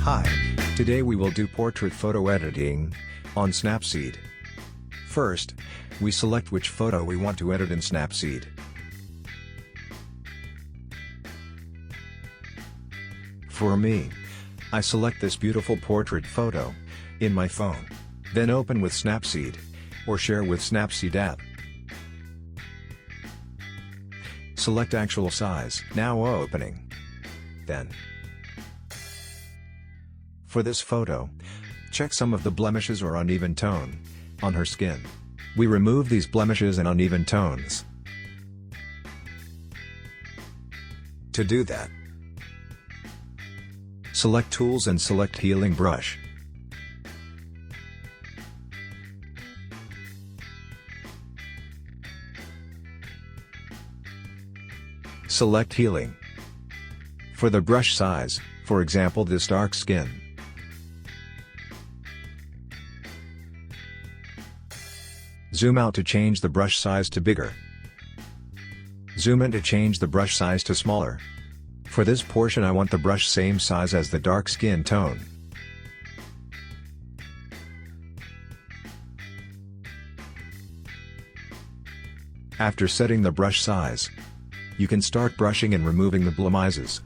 Hi, today we will do portrait photo editing on Snapseed. First, we select which photo we want to edit in Snapseed. For me, I select this beautiful portrait photo in my phone, then open with Snapseed or share with Snapseed app. Select actual size, now opening. Then, for this photo, check some of the blemishes or uneven tone on her skin. We remove these blemishes and uneven tones. To do that, select Tools and select Healing Brush. Select Healing. For the brush size, for example this dark skin, zoom out to change the brush size to bigger. Zoom in to change the brush size to smaller. For this portion I want the brush same size as the dark skin tone. After setting the brush size, you can start brushing and removing the blemishes.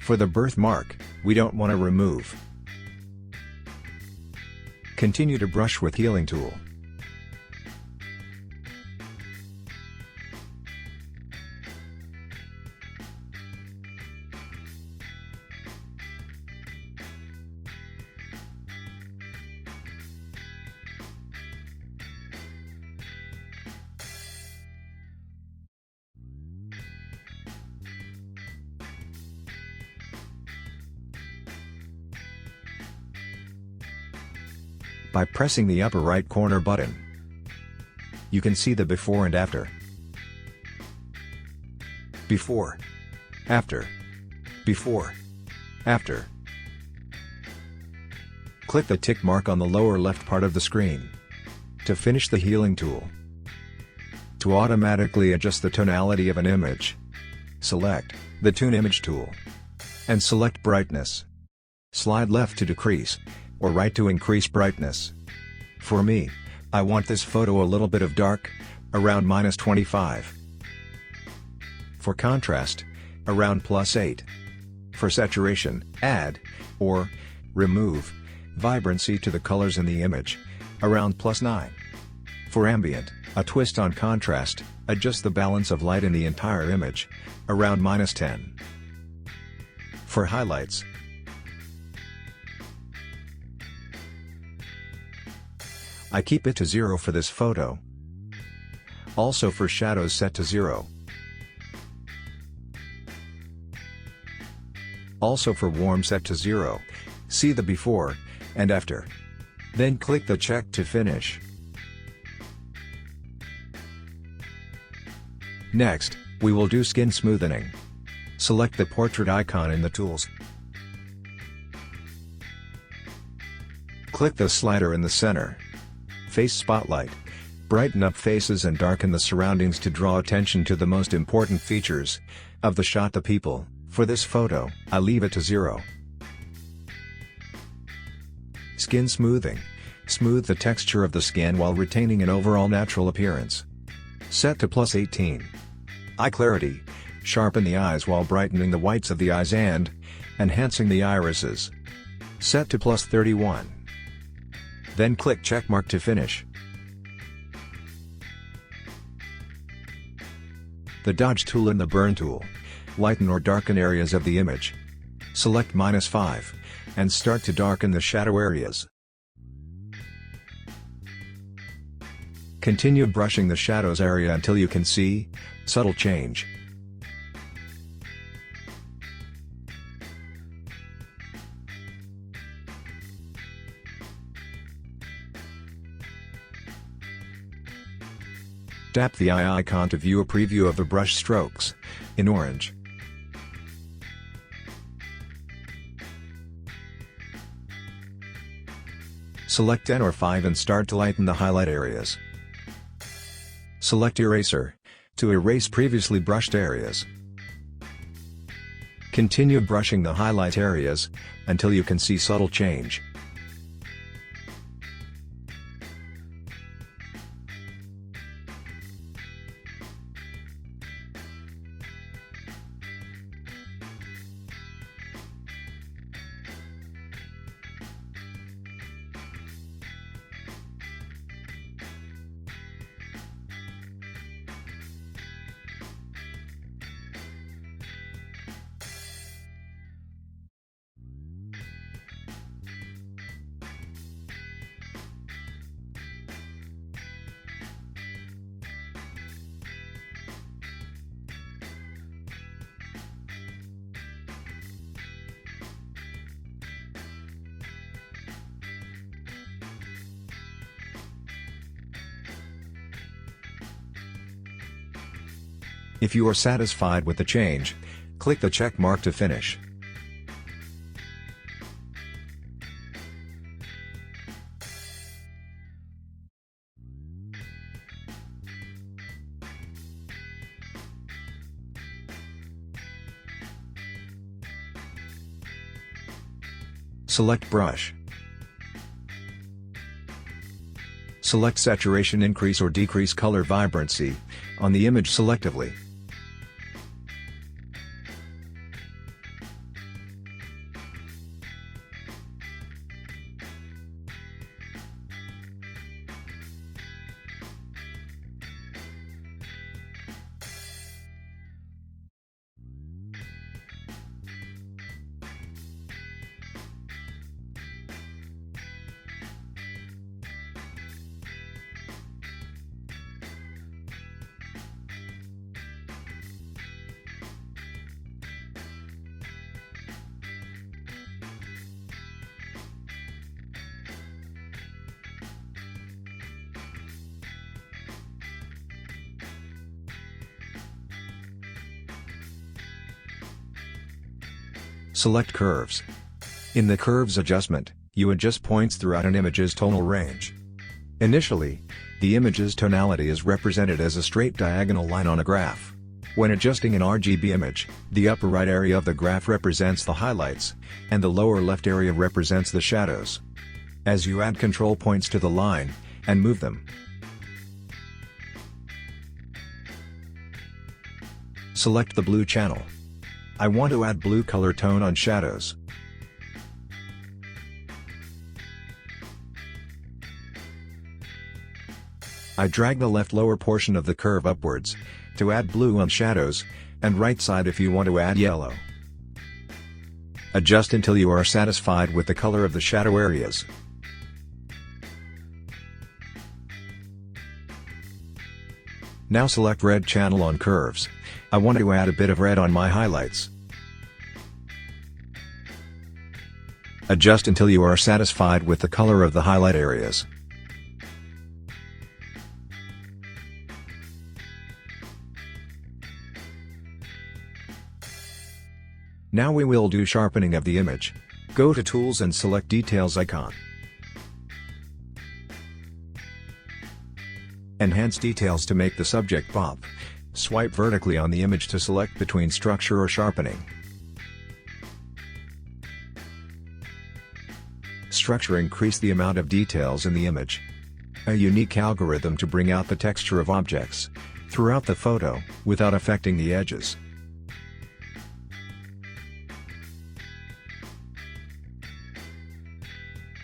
For the birthmark, we don't want to remove. Continue to brush with Healing tool. By pressing the upper right corner button, you can see the before and after. Before. After. Before. After. Click the tick mark on the lower left part of the screen to finish the Healing tool. To automatically adjust the tonality of an image, select the Tune Image tool and select Brightness. Slide left to decrease, or right to increase brightness. For me, I want this photo a little bit of dark, around -25. For contrast, around +8. For saturation, add, or remove, vibrancy to the colors in the image, around +9. For ambient, a twist on contrast, adjust the balance of light in the entire image, around -10. For highlights, I keep it to 0 for this photo. Also for shadows set to 0. Also for warm set to 0. See the before and after. Then click the check to finish. Next, we will do skin smoothing. Select the portrait icon in the tools. Click the slider in the center. Face Spotlight. Brighten up faces and darken the surroundings to draw attention to the most important features of the shot. The people. For this photo, I leave it to 0. Skin smoothing. Smooth the texture of the skin while retaining an overall natural appearance. Set to +18. Eye clarity. Sharpen the eyes while brightening the whites of the eyes and enhancing the irises. Set to +31. Then click checkmark to finish. The Dodge tool and the Burn tool. Lighten or darken areas of the image. Select -5, and start to darken the shadow areas. Continue brushing the shadows area until you can see subtle change. Tap the eye icon to view a preview of the brush strokes, in orange. Select 10 or 5 and start to lighten the highlight areas. Select Eraser, to erase previously brushed areas. Continue brushing the highlight areas, until you can see subtle change. If you are satisfied with the change, click the check mark to finish. Select Brush. Select Saturation, increase or decrease color vibrancy on the image selectively. Select Curves. In the Curves adjustment, you adjust points throughout an image's tonal range. Initially, the image's tonality is represented as a straight diagonal line on a graph. When adjusting an RGB image, the upper right area of the graph represents the highlights, and the lower left area represents the shadows. As you add control points to the line, and move them. Select the blue channel. I want to add blue color tone on shadows. I drag the left lower portion of the curve upwards, to add blue on shadows, and right side if you want to add yellow. Adjust until you are satisfied with the color of the shadow areas. Now select red channel on curves. I want to add a bit of red on my highlights. Adjust until you are satisfied with the color of the highlight areas. Now we will do sharpening of the image. Go to Tools and select Details icon. Enhance details to make the subject pop. Swipe vertically on the image to select between structure or sharpening. Structure, increase the amount of details in the image. A unique algorithm to bring out the texture of objects throughout the photo, without affecting the edges.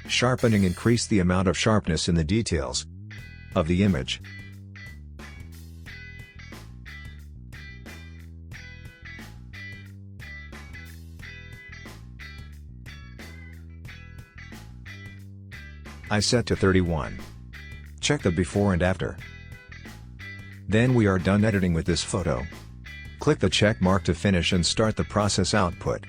Sharpening, increase the amount of sharpness in the details of the image. I set to 31. Check the before and after. Then we are done editing with this photo. Click the check mark to finish and start the process output.